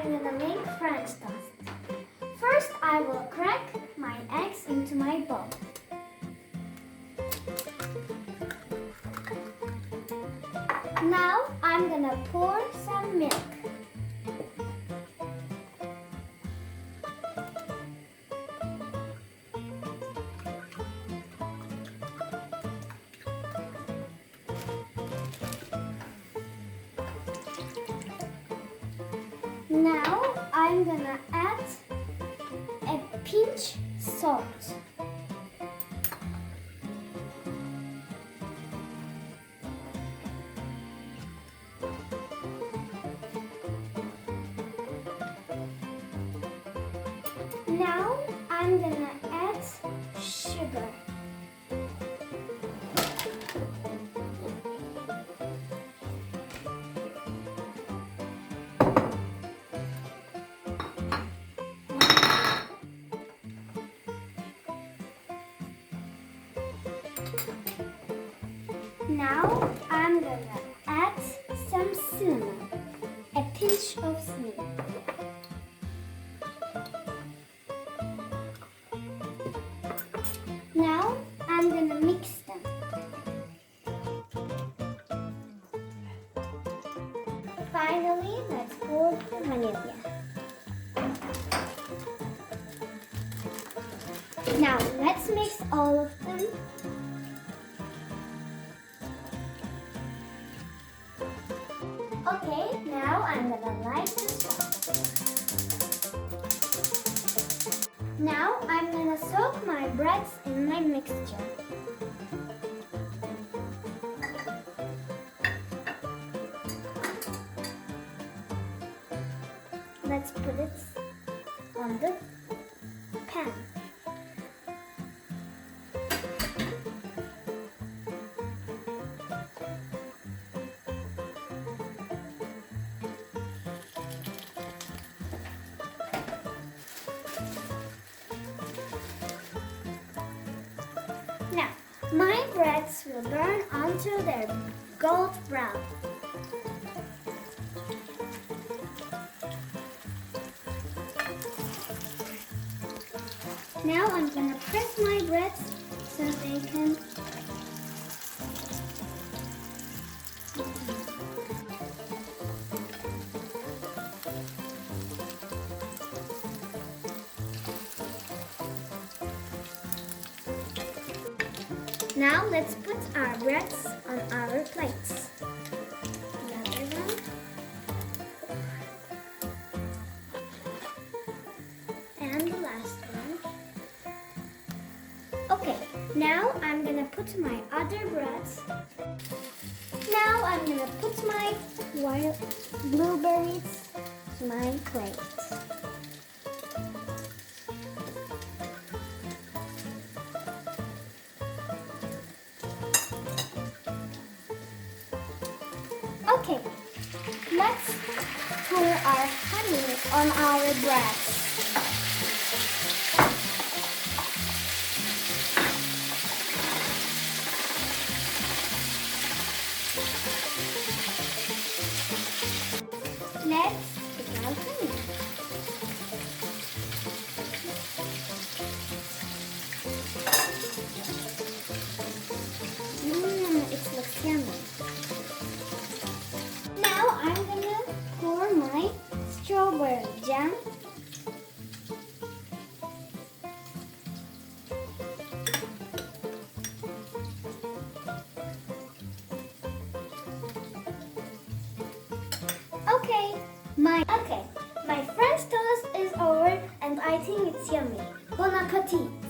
I'm gonna make French toast. First, I will crack my eggs into my bowl. Now, I'm gonna pour some milk. Now I'm gonna add a pinch salt. Now I'm gonna add sugar. Now I'm gonna add some cinnamon, a pinch of cinnamon. Now I'm gonna mix them. Finally, let's pour the vanilla. Now let's mix all of them. Okay, now I'm gonna light the stove. Now I'm gonna soak my breads in my mixture. Let's put it on the pan. Now, my breads will burn until they're gold brown. Now I'm gonna press my breads so they can Now let's put our breads on our plates. Another one. And the last one. Okay, now I'm gonna put my other breads. Now I'm gonna put my wild blueberries to my plate. Okay, let's pour our honey on our breads. Let's put our honey. It looks yummy. Now I'm gonna pour my strawberry jam. Okay, my French toast is over and I think it's yummy. Bon appetit!